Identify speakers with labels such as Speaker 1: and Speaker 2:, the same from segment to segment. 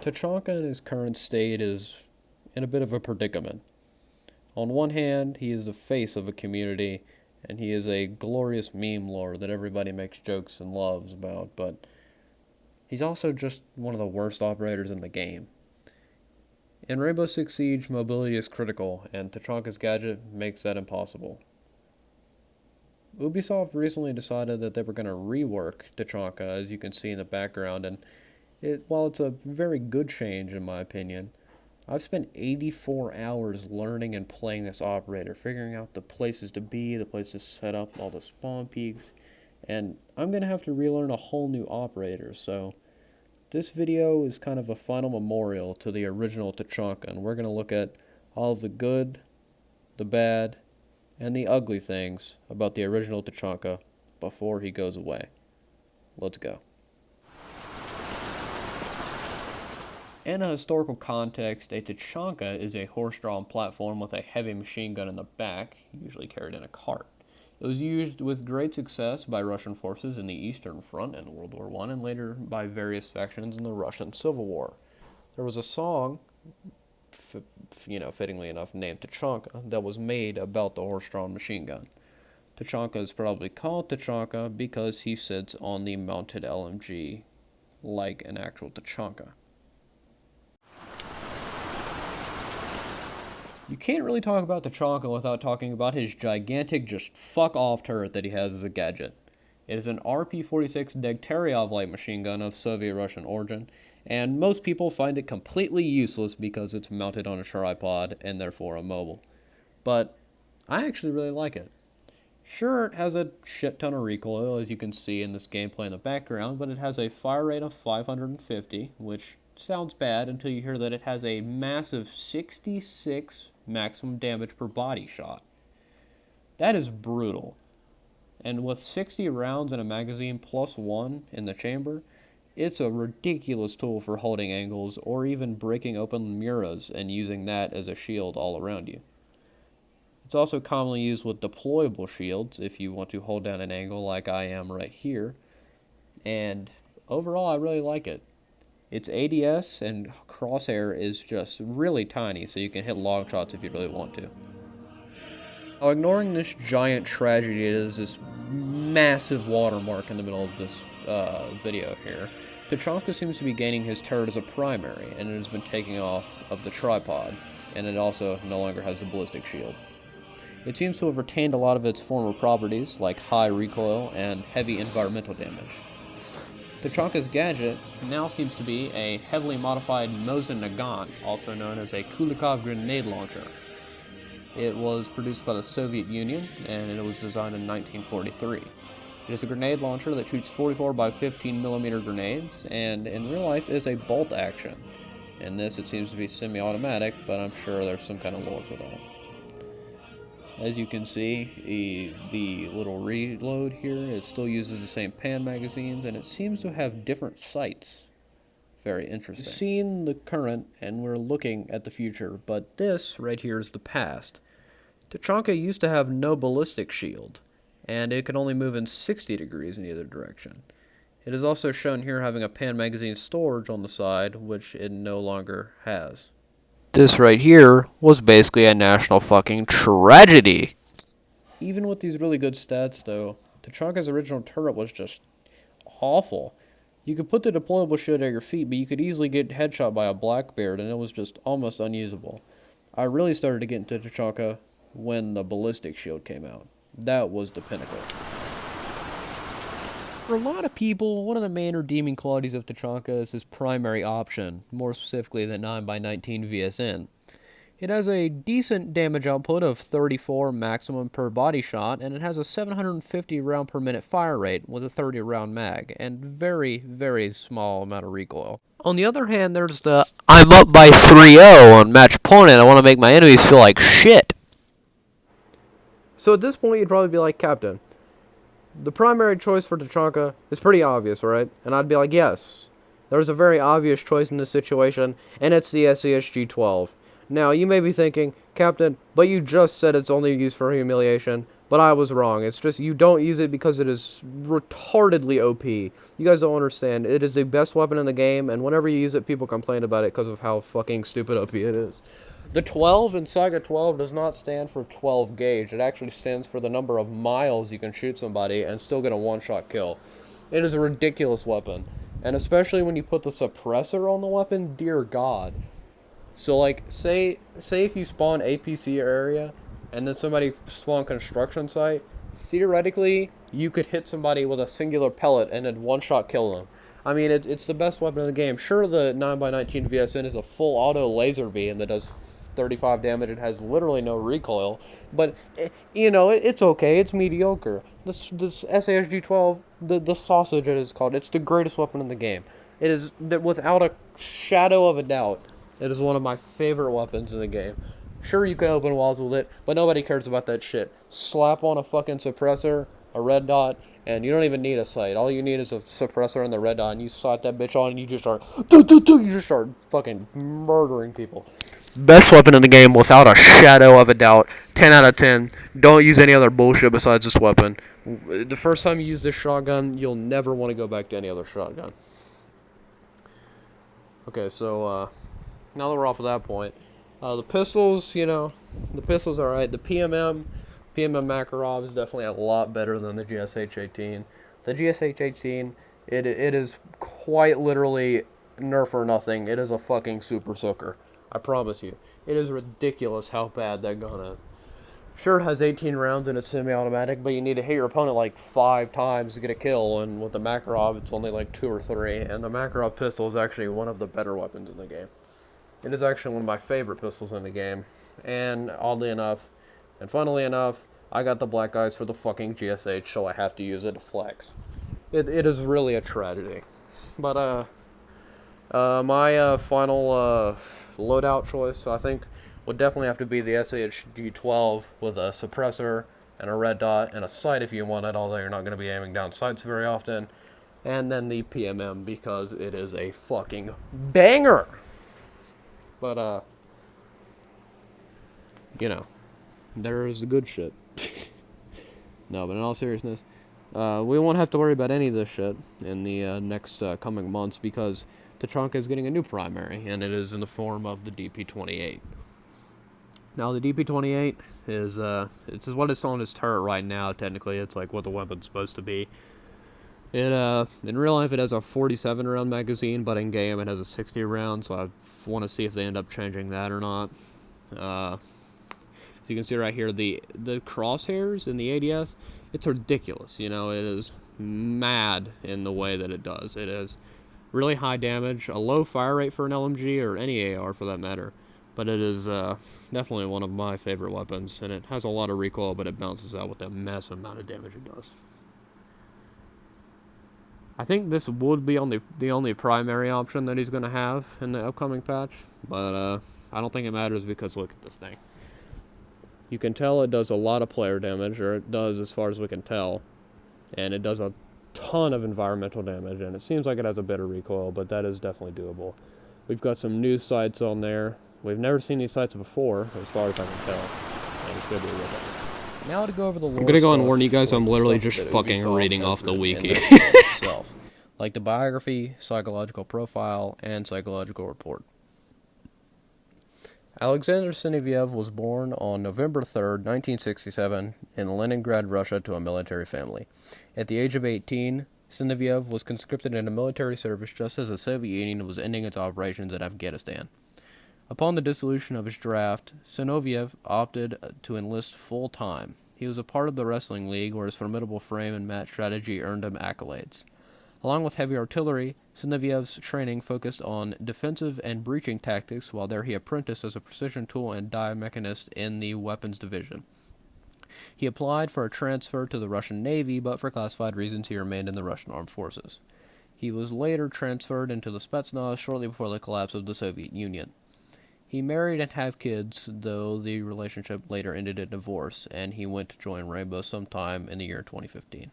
Speaker 1: Tachanka in his current state is in a bit of a predicament. On one hand, he is the face of a community, and he is a glorious meme lord that everybody makes jokes and loves about, but he's also just one of the worst operators in the game. In Rainbow Six Siege, mobility is critical, and Tachanka's gadget makes that impossible. Ubisoft recently decided that they were going to rework Tachanka, as you can see in the background, and while it's a very good change in my opinion, I've spent 84 hours learning and playing this operator, figuring out the places to be, the places set up, all the spawn peaks, and I'm going to have to relearn a whole new operator, so this video is kind of a final memorial to the original Tachanka, and we're going to look at all of the good, the bad, and the ugly things about the original Tachanka before he goes away. Let's go. In a historical context, a Tachanka is a horse-drawn platform with a heavy machine gun in the back, usually carried in a cart. It was used with great success by Russian forces in the Eastern Front in World War I and later by various factions in the Russian Civil War. There was a song, fittingly enough named Tachanka, that was made about the horse-drawn machine gun. Tachanka is probably called Tachanka because he sits on the mounted LMG like an actual Tachanka. You can't really talk about Tachanka without talking about his gigantic just fuck-off turret that he has as a gadget. It is an RP-46 Degtyaryov light machine gun of Soviet-Russian origin, and most people find it completely useless because it's mounted on a tripod and therefore immobile. But I actually really like it. Sure, it has a shit ton of recoil, as you can see in this gameplay in the background, but it has a fire rate of 550, which sounds bad until you hear that it has a massive 66 maximum damage per body shot. That is brutal. And with 60 rounds in a magazine plus 1 in the chamber, it's a ridiculous tool for holding angles or even breaking open muras and using that as a shield all around you. It's also commonly used with deployable shields if you want to hold down an angle like I am right here. And overall, I really like it. Its ADS and crosshair is just really tiny, so you can hit long shots if you really want to. Now, ignoring this giant tragedy, it is this massive watermark in the middle of this video here. Tachanka seems to be gaining his turret as a primary, and it has been taking off of the tripod, and it also no longer has a ballistic shield. It seems to have retained a lot of its former properties, like high recoil and heavy environmental damage. Tachanka's gadget now seems to be a heavily modified Mosin Nagant, also known as a Kulikov grenade launcher. It was produced by the Soviet Union, and it was designed in 1943. It is a grenade launcher that shoots 44 by 15 millimeter grenades, and in real life it is a bolt action. In this it seems to be semi-automatic, but I'm sure there's some kind of lore for that. As you can see, the little reload here, it still uses the same pan magazines, and it seems to have different sights. Very interesting. We've seen the current, and we're looking at the future, but this right here is the past. Tachanka used to have no ballistic shield, and it could only move in 60 degrees in either direction. It is also shown here having a pan magazine storage on the side, which it no longer has. This right here was basically a national fucking tragedy. Even with these really good stats, though, Tachanka's original turret was just awful. You could put the deployable shield at your feet, but you could easily get headshot by a Blackbeard, and it was just almost unusable. I really started to get into Tachanka when the ballistic shield came out. That was the pinnacle. For a lot of people, one of the main redeeming qualities of Tachanka is his primary option, more specifically the 9x19 VSN. It has a decent damage output of 34 maximum per body shot, and it has a 750 round per minute fire rate with a 30 round mag, and very, very small amount of recoil. On the other hand, there's the I'm up by 3-0 on match point and I want to make my enemies feel like shit. So at this point, you'd probably be like, Captain, the primary choice for Tachanka is pretty obvious, right? And I'd be like, yes, there's a very obvious choice in this situation, and it's the SESG-12. Now, you may be thinking, Captain, but you just said it's only used for humiliation, but But I was wrong. It's just you don't use it because it is retardedly OP. You guys don't understand. It is the best weapon in the game, and whenever you use it, people complain about it because of how fucking stupid OP it is. The 12 in Saga 12 does not stand for 12 gauge. It actually stands for the number of miles you can shoot somebody and still get a one-shot kill. It is a ridiculous weapon. And especially when you put the suppressor on the weapon, dear God. So, like, say if you spawn APC area and then somebody spawn construction site, theoretically, you could hit somebody with a singular pellet and then one-shot kill them. I mean, it's the best weapon in the game. Sure, the 9x19 VSN is a full auto laser beam that does 35 damage and has literally no recoil, but, it's okay. It's mediocre. This SASG-12, the sausage it is called, it's the greatest weapon in the game. It is, without a shadow of a doubt, it is one of my favorite weapons in the game. Sure, you can open walls with it, but nobody cares about that shit. Slap on a fucking suppressor, a red dot, and you don't even need a sight. All you need is a suppressor and the red dot, and you slap that bitch on, and you just start, you just start fucking murdering people. Best weapon in the game, without a shadow of a doubt. 10 out of 10. Don't use any other bullshit besides this weapon. The first time you use this shotgun, you'll never want to go back to any other shotgun. Okay, so, now that we're off of that point, the pistols, the pistols are alright. The PMM Makarov is definitely a lot better than the GSH-18. The GSH-18, it is quite literally nerf or nothing. It is a fucking super soaker. I promise you. It is ridiculous how bad that gun is. Sure, it has 18 rounds and it's semi-automatic, but you need to hit your opponent like 5 times to get a kill, and with the Makarov, it's only like 2 or 3, and the Makarov pistol is actually one of the better weapons in the game. It is actually one of my favorite pistols in the game, and oddly enough, and funnily enough, I got the black eyes for the fucking GSH, so I have to use it to flex. It is really a tragedy. But, my final loadout choice, I think, would definitely have to be the SASG-12 with a suppressor and a red dot and a sight if you want it, although you're not going to be aiming down sights very often. And then the PMM, because it is a fucking banger! But, there's the good shit. No, but in all seriousness, we won't have to worry about any of this shit in the next coming months, because Tachanka is getting a new primary, and it is in the form of the DP-28. Now, the DP-28 is, it's what it's on his turret right now, technically. It's like what the weapon's supposed to be. In real life, it has a 47-round magazine, but in game, it has a 60-round, so I want to see if they end up changing that or not. As you can see right here, the crosshairs in the ADS, it's ridiculous. It is mad in the way that it does. It is really high damage, a low fire rate for an LMG, or any AR for that matter, but it is definitely one of my favorite weapons, and it has a lot of recoil, but it bounces out with a massive amount of damage it does. I think this would be the only primary option that he's going to have in the upcoming patch, but I don't think it matters, because look at this thing. You can tell it does a lot of player damage, or it does as far as we can tell, and it does a ton of environmental damage, and it seems like it has a better recoil, but that is definitely doable. We've got some new sights on there. We've never seen these sights before, as far as I can tell, and it's going to be with it. Now to go over the lore. I'm gonna go and warn you guys, I'm literally just fucking reading off the wiki. Itself, like the biography, psychological profile, and psychological report. Alexander Zinoviev was born on November 3rd, 1967, in Leningrad, Russia, to a military family. At the age of 18, Zinoviev was conscripted into military service just as the Soviet Union was ending its operations in Afghanistan. Upon the dissolution of his draft, Zinoviev opted to enlist full-time. He was a part of the wrestling league, where his formidable frame and match strategy earned him accolades. Along with heavy artillery, Zinoviev's training focused on defensive and breaching tactics, while there he apprenticed as a precision tool and die mechanist in the weapons division. He applied for a transfer to the Russian Navy, but for classified reasons he remained in the Russian Armed Forces. He was later transferred into the Spetsnaz shortly before the collapse of the Soviet Union. He married and had kids, though the relationship later ended in divorce, and he went to join Rainbow sometime in the year 2015.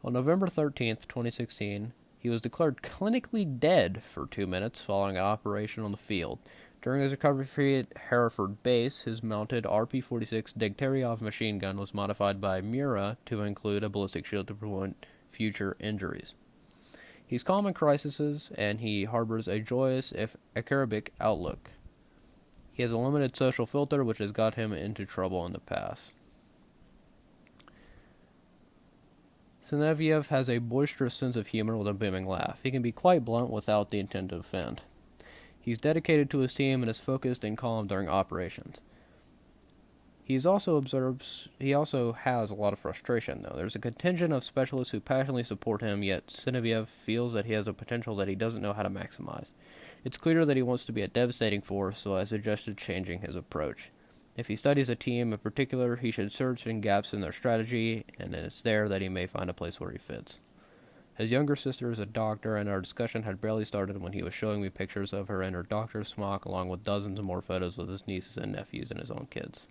Speaker 1: On November 13th, 2016, he was declared clinically dead for 2 minutes following an operation on the field. During his recovery at Hereford Base, his mounted RP-46 Degtyaryov machine gun was modified by Mura to include a ballistic shield to prevent future injuries. He's calm in crises, and he harbors a joyous, if acerbic, outlook. He has a limited social filter, which has got him into trouble in the past. Zinoviev has a boisterous sense of humor with a booming laugh. He can be quite blunt without the intent to offend. He's dedicated to his team and is focused and calm during operations. He also has a lot of frustration, though. There's a contingent of specialists who passionately support him, yet Zinoviev feels that he has a potential that he doesn't know how to maximize. It's clear that he wants to be a devastating force, so I suggested changing his approach. If he studies a team in particular, he should search in gaps in their strategy, and it's there that he may find a place where he fits. His younger sister is a doctor, and our discussion had barely started when he was showing me pictures of her in her doctor's smock, along with dozens more photos of his nieces and nephews and his own kids.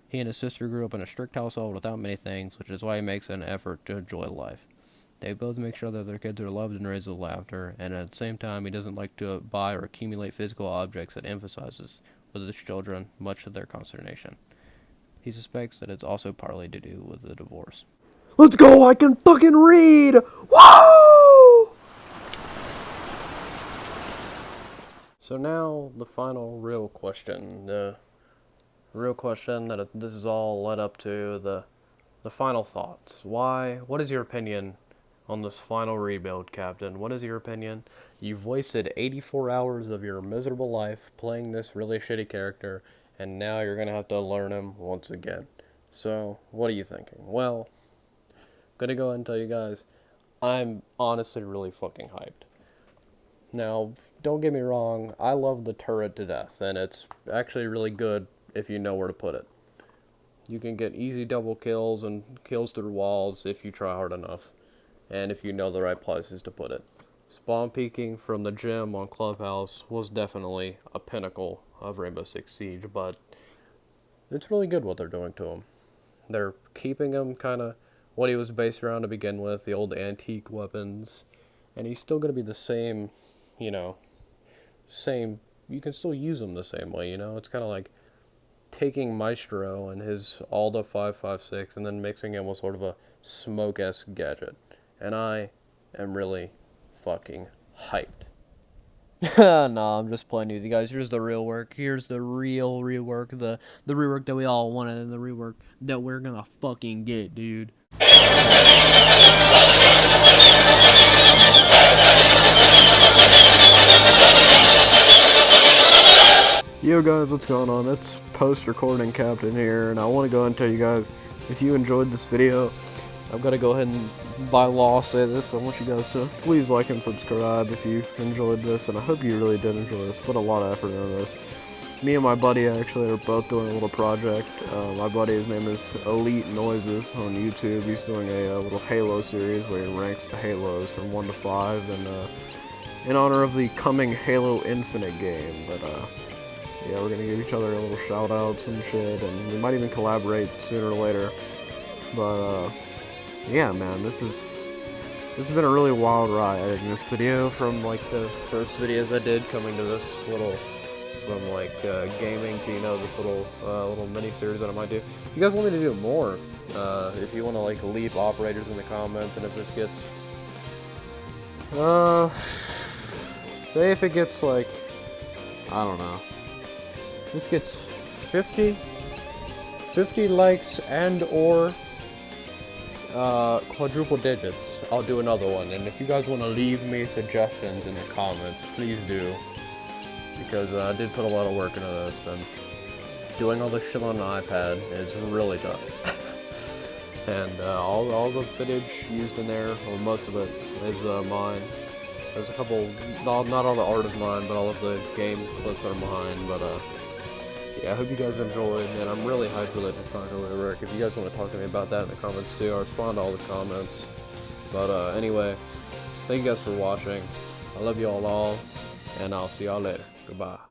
Speaker 1: He and his sister grew up in a strict household without many things, which is why he makes an effort to enjoy life. They both make sure that their kids are loved and raised with laughter, and at the same time, he doesn't like to buy or accumulate physical objects that emphasizes with his children, much to their consternation. He suspects that it's also partly to do with the divorce.
Speaker 2: Let's go, I can fucking read! Woo!
Speaker 1: So now, the final real question. The real question that this is all led up to, the final thoughts. What is your opinion on this final rebuild, Captain? What is your opinion? You've wasted 84 hours of your miserable life playing this really shitty character, and now you're going to have to learn him once again. So, what are you thinking? Well, I'm going to go ahead and tell you guys, I'm honestly really fucking hyped. Now, don't get me wrong, I love the turret to death, and it's actually really good if you know where to put it. You can get easy double kills and kills through walls if you try hard enough, and if you know the right places to put it. Spawn peeking from the gym on Clubhouse was definitely a pinnacle of Rainbow Six Siege, but it's really good what they're doing to him. They're keeping him kind of what he was based around to begin with, the old antique weapons, and he's still going to be the same, you can still use him the same way, It's kind of like taking Maestro and his Alda 5.56 and then mixing it with sort of a smoke-esque gadget. And I am really fucking hyped. Nah, I'm just playing with you guys. Here's the real work. Here's the real rework. The rework that we all wanted and the rework that we're gonna fucking get, dude. Yo guys, what's going on? It's post-recording Captain here, and I want to go and tell you guys, if you enjoyed this video, I've got to go ahead and by law say this. I want you guys to please like and subscribe if you enjoyed this, and I hope you really did enjoy this. Put a lot of effort into this. Me and my buddy actually are both doing a little project. My buddy, his name is Elite Noises on YouTube. He's doing a little Halo series where he ranks the Halos from 1 to 5, and in honor of the coming Halo Infinite game. But yeah, we're gonna give each other a little shout outs and shit, and we might even collaborate sooner or later. But yeah, man, this has been a really wild ride editing this video from like the first videos I did, coming to this little, from like gaming to this little mini series that I might do. If you guys want me to do more, if you want to like leave operators in the comments, and if this gets say if it gets like, I don't know, if this gets 50 likes and or quadruple digits, I'll do another one. And if you guys want to leave me suggestions in the comments, please do, because I did put a lot of work into this, and doing all this shit on an iPad is really tough. And all the footage used in there, or most of it, is mine. There's a couple, not all the art is mine, but all of the game clips are mine. But yeah, I hope you guys enjoyed, and I'm really hyped for the Tachanka rework. If you guys want to talk to me about that in the comments too, I'll respond to all the comments. But anyway, thank you guys for watching. I love you all, and I'll see y'all later. Goodbye.